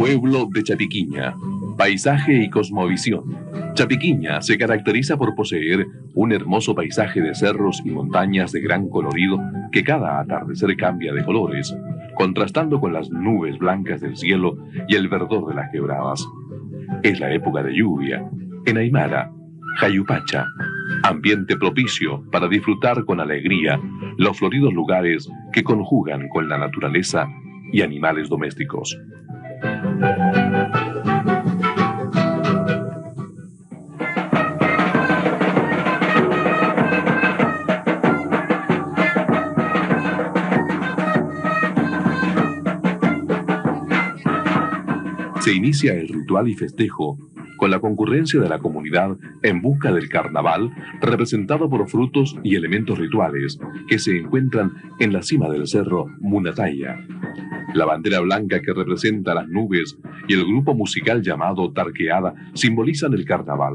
Pueblo de Chapiquiña, paisaje y cosmovisión. Chapiquiña se caracteriza por poseer un hermoso paisaje de cerros y montañas de gran colorido que cada atardecer cambia de colores, contrastando con las nubes blancas del cielo y el verdor de las quebradas. Es la época de lluvia. En Aymara, Jayupacha, ambiente propicio para disfrutar con alegría los floridos lugares que conjugan con la naturaleza y animales domésticos. Se inicia el ritual y festejo con la concurrencia de la comunidad en busca del carnaval, representado por frutos y elementos rituales que se encuentran en la cima del cerro Munataya. La bandera blanca que representa las nubes y el grupo musical llamado Tarqueada simbolizan el carnaval.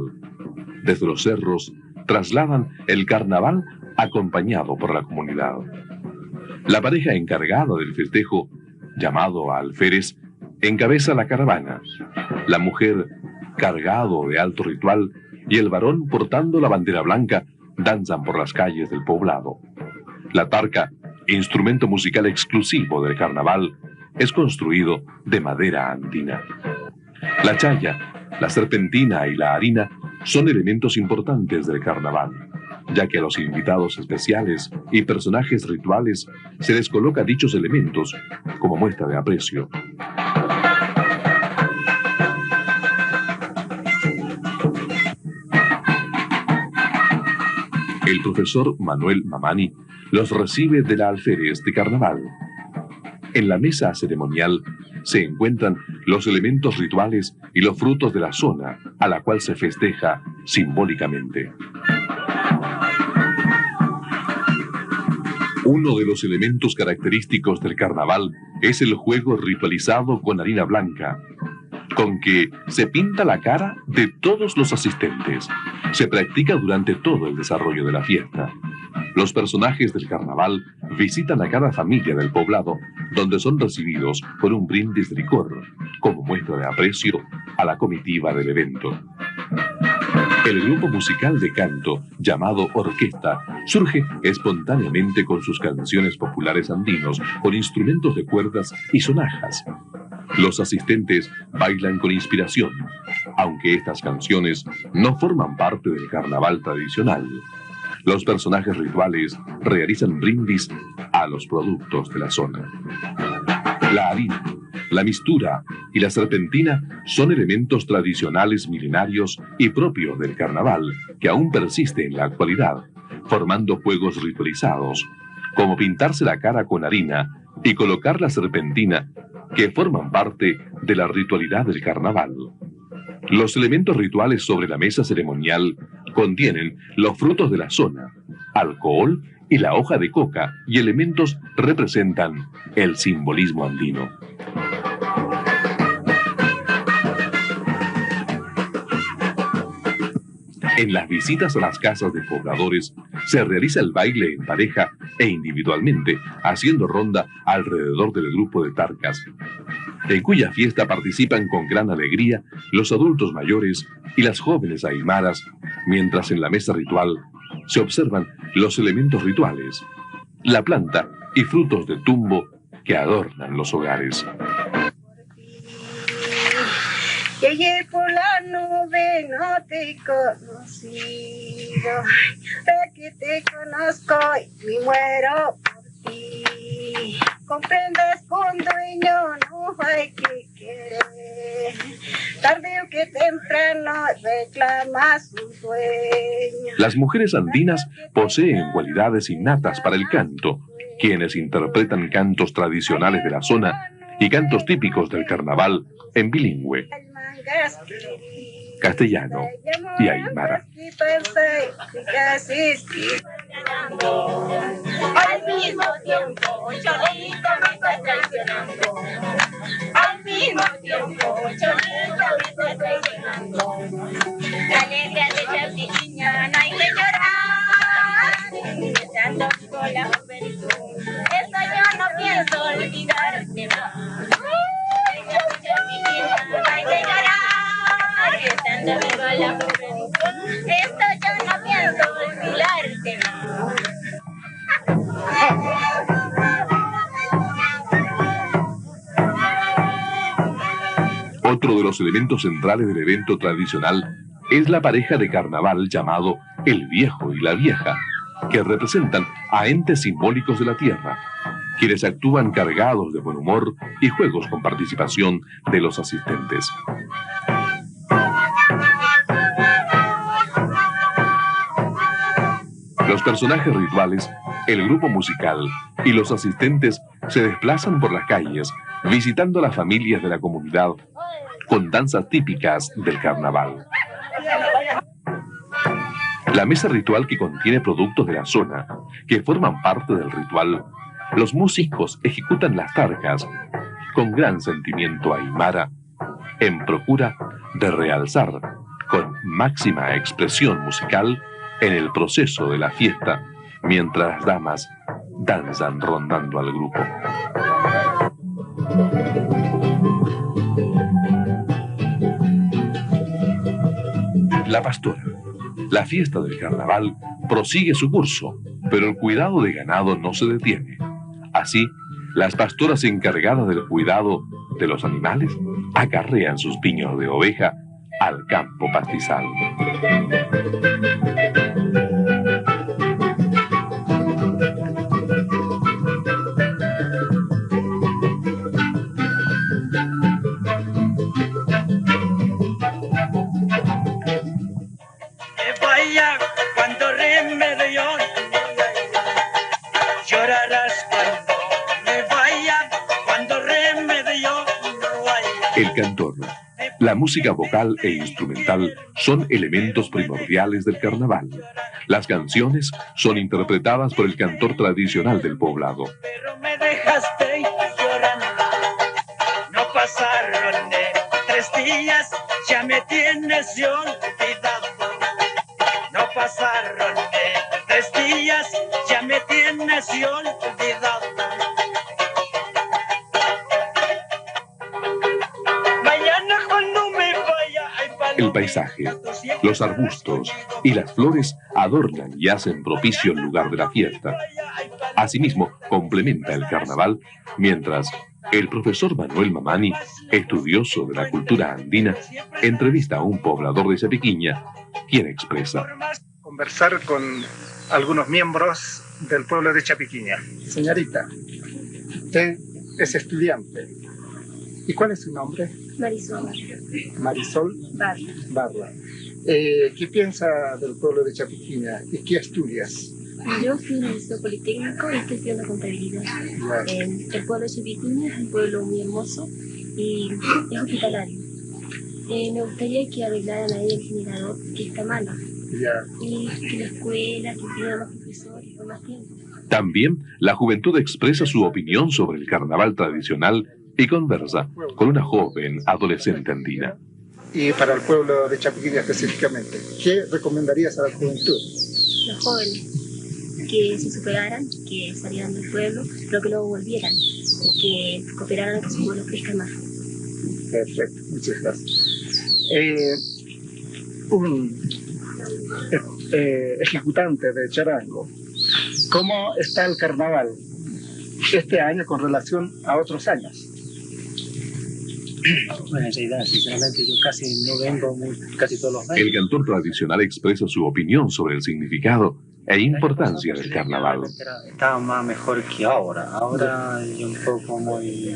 Desde los cerros trasladan el carnaval acompañado por la comunidad. La pareja encargada del festejo, llamado alférez, encabeza la caravana. La mujer, cargado de alto ritual, y el varón, portando la bandera blanca, danzan por las calles del poblado. La tarca, instrumento musical exclusivo del carnaval, es construido de madera andina. La chaya, la serpentina y la harina son elementos importantes del carnaval, ya que a los invitados especiales y personajes rituales se les coloca dichos elementos como muestra de aprecio. El profesor Manuel Mamani los recibe de la alférez de carnaval. En la mesa ceremonial se encuentran los elementos rituales y los frutos de la zona a la cual se festeja simbólicamente. Uno de los elementos característicos del carnaval es el juego ritualizado con harina blanca, con que se pinta la cara de todos los asistentes. Se practica durante todo el desarrollo de la fiesta. Los personajes del carnaval visitan a cada familia del poblado, donde son recibidos con un brindis de licor, como muestra de aprecio a la comitiva del evento. El grupo musical de canto, llamado orquesta, surge espontáneamente con sus canciones populares andinos, con instrumentos de cuerdas y sonajas. Los asistentes bailan con inspiración, aunque estas canciones no forman parte del carnaval tradicional. Los personajes rituales realizan brindis a los productos de la zona. La harina, la mistura y la serpentina son elementos tradicionales milenarios y propios del carnaval que aún persiste en la actualidad, formando juegos ritualizados, como pintarse la cara con harina y colocar la serpentina, que forman parte de la ritualidad del carnaval. Los elementos rituales sobre la mesa ceremonial contienen los frutos de la zona, alcohol y la hoja de coca, y elementos representan el simbolismo andino. En las visitas a las casas de pobladores se realiza el baile en pareja e individualmente, haciendo ronda alrededor del grupo de tarcas, en cuya fiesta participan con gran alegría los adultos mayores y las jóvenes aymaras, mientras en la mesa ritual se observan los elementos rituales, la planta y frutos de tumbo que adornan los hogares. Llegué por la nube, no te he conocido, de que te conozco y me muero por ti. Comprendes que un dueño no hay que querer, tarde o que temprano reclamas un dueño. Las mujeres andinas poseen cualidades innatas para el canto, quienes interpretan cantos tradicionales de la zona y cantos típicos del carnaval en bilingüe, castellano y aymara. Al mismo tiempo, Cholito me está traicionando. Al mismo tiempo, Cholito me está traicionando. La alegría de Chapiquiña no hay que llorar. Estando con la juventud, eso yo no pienso olvidarte más. Chapiquiña. Otro de los elementos centrales del evento tradicional es la pareja de carnaval llamado el viejo y la vieja, que representan a entes simbólicos de la tierra, quienes actúan cargados de buen humor y juegos con participación de los asistentes. Los personajes rituales, el grupo musical y los asistentes se desplazan por las calles, visitando a las familias de la comunidad con danzas típicas del carnaval. La mesa ritual, que contiene productos de la zona que forman parte del ritual, los músicos ejecutan las tarcas con gran sentimiento aymara en procura de realzar con máxima expresión musical en el proceso de la fiesta, mientras las damas danzan rondando al grupo. La pastora. La fiesta del carnaval prosigue su curso, pero el cuidado de ganado no se detiene. Así, las pastoras encargadas del cuidado de los animales acarrean sus piños de oveja al campo pastizal. El cantor, la música vocal e instrumental son elementos primordiales del carnaval. Las canciones son interpretadas por el cantor tradicional del poblado. Pero me dejaste llorando, no pasaron 3 días, ya me tienes olvidado. No pasaron 3 días, ya me tienes olvidado. El paisaje, los arbustos y las flores adornan y hacen propicio el lugar de la fiesta. Asimismo, complementa el carnaval, mientras el profesor Manuel Mamani, estudioso de la cultura andina, entrevista a un poblador de Chapiquiña, quien expresa: conversar con algunos miembros del pueblo de Chapiquiña. Señorita, usted es estudiante. ¿Y cuál es su nombre? Marisol. Marisol Barra. ¿Qué piensa del pueblo de Chapiquiña y qué estudias? Yo fui en el Liceo Politécnico y estoy estudiando contabilidad. El pueblo de Chapiquiña es un pueblo muy hermoso y es hospitalario. Me gustaría que arreglaran ahí el generador, que está malo. Y que la escuela, que tenga más profesores por más tiempo. También la juventud expresa su opinión sobre el carnaval tradicional y conversa con una joven adolescente andina. Y para el pueblo de Chapiquiña específicamente, ¿qué recomendarías a la juventud? Los jóvenes, que se superaran, que salieran del pueblo, pero que luego volvieran y que cooperaran a que su pueblo crezca más. Perfecto, muchas gracias. Un ejecutante de charango, ¿cómo está el carnaval este año con relación a otros años? Bueno, en realidad, sinceramente, yo casi no vengo casi todos los años. El cantor tradicional expresa su opinión sobre el significado e importancia del carnaval. Estaba más mejor que ahora. Ahora yo un poco muy...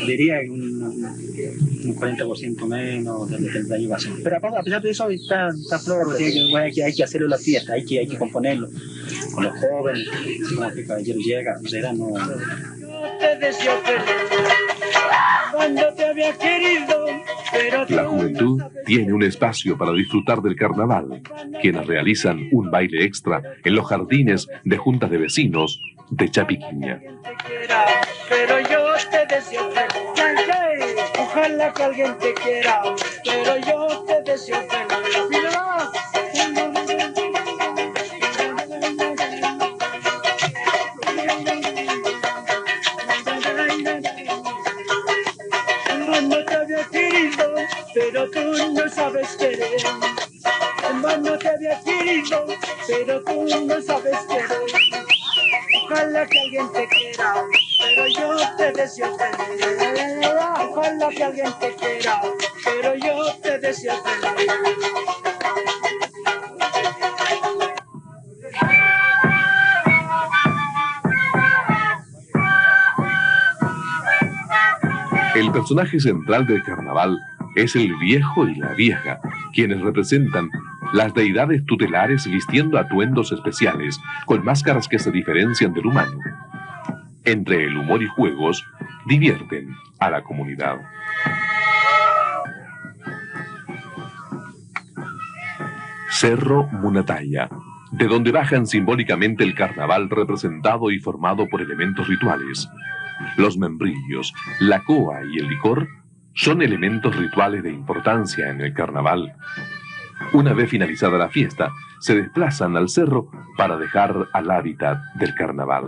diría un 40% menos del año pasado. Pero a pesar de eso, está flor, hay que hacerlo la fiesta, hay que componerlo con los jóvenes, como que caballero llega, no... Te deseo feliz cuando te había querido, pero la juventud tiene un espacio para disfrutar del carnaval, quienes realizan un baile extra en los jardines de juntas de vecinos de Chapiquiña. Pero yo te deseo feliz, ojalá que alguien te quiera, pero yo te deseo feliz. No te había querido, pero tú no sabes querer. No te había querido, pero tú no sabes querer. Ojalá que alguien te quiera, pero yo te deseo feliz. Ojalá que alguien te quiera, pero yo te deseo feliz. El personaje central del carnaval es el viejo y la vieja, quienes representan las deidades tutelares vistiendo atuendos especiales, con máscaras que se diferencian del humano. Entre el humor y juegos, divierten a la comunidad. Cerro Munataya, de donde bajan simbólicamente el carnaval representado y formado por elementos rituales. Los membrillos, la coa y el licor son elementos rituales de importancia en el carnaval. Una vez finalizada la fiesta, se desplazan al cerro para dejar al hábitat del carnaval.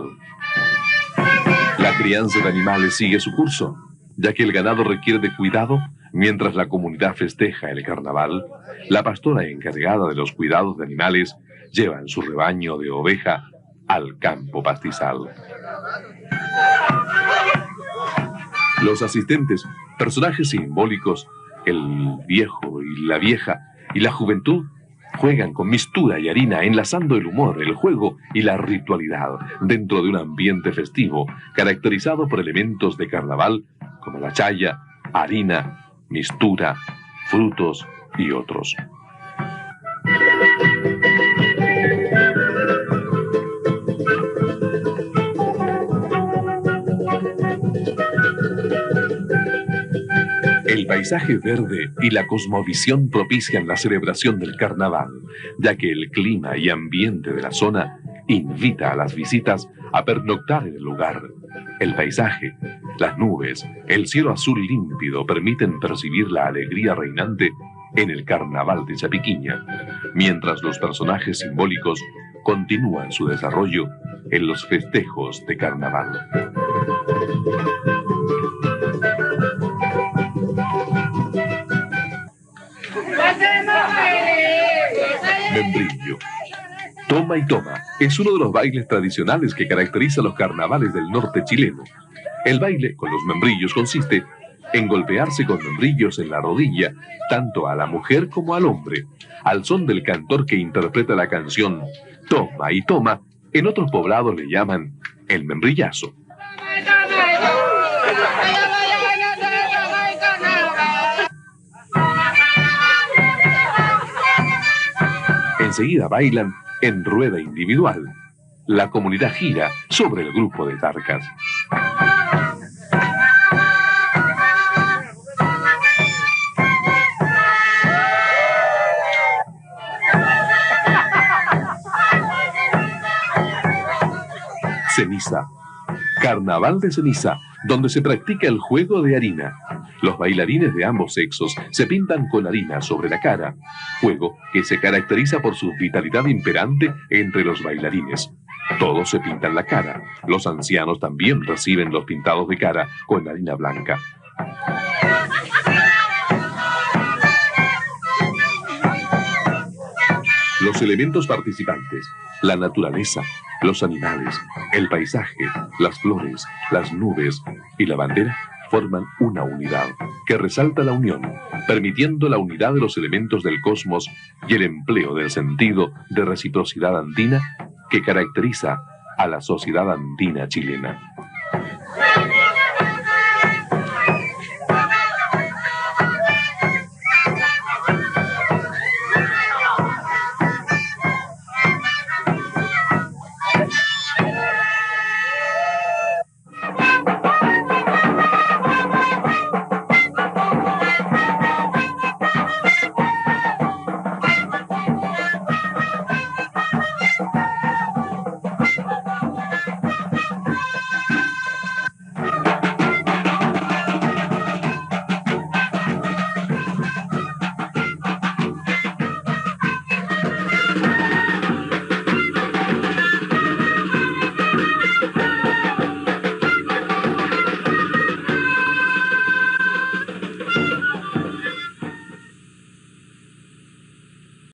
La crianza de animales sigue su curso, ya que el ganado requiere de cuidado. Mientras la comunidad festeja el carnaval, la pastora encargada de los cuidados de animales lleva en su rebaño de oveja al campo pastizal. Los asistentes, personajes simbólicos, el viejo y la vieja y la juventud, juegan con mistura y harina, enlazando el humor, el juego y la ritualidad dentro de un ambiente festivo caracterizado por elementos de carnaval como la chaya, harina, mistura, frutos y otros. El paisaje verde y la cosmovisión propician la celebración del carnaval, ya que el clima y ambiente de la zona invita a las visitas a pernoctar en el lugar. El paisaje, las nubes, el cielo azul límpido permiten percibir la alegría reinante en el carnaval de Chapiquiña, mientras los personajes simbólicos continúan su desarrollo en los festejos de carnaval. Membrillo. Toma y toma es uno de los bailes tradicionales que caracteriza los carnavales del norte chileno. El baile con los membrillos consiste en golpearse con membrillos en la rodilla, tanto a la mujer como al hombre, al son del cantor que interpreta la canción Toma y toma. En otros poblados le llaman el membrillazo. Enseguida bailan en rueda individual. La comunidad gira sobre el grupo de tarcas. Ceniza. Carnaval de ceniza, donde se practica el juego de harina. Los bailarines de ambos sexos se pintan con harina sobre la cara, juego que se caracteriza por su vitalidad imperante entre los bailarines. Todos se pintan la cara. Los ancianos también reciben los pintados de cara con harina blanca. Los elementos participantes, la naturaleza, los animales, el paisaje, las flores, las nubes y la bandera forman una unidad que resalta la unión, permitiendo la unidad de los elementos del cosmos y el empleo del sentido de reciprocidad andina que caracteriza a la sociedad andina chilena.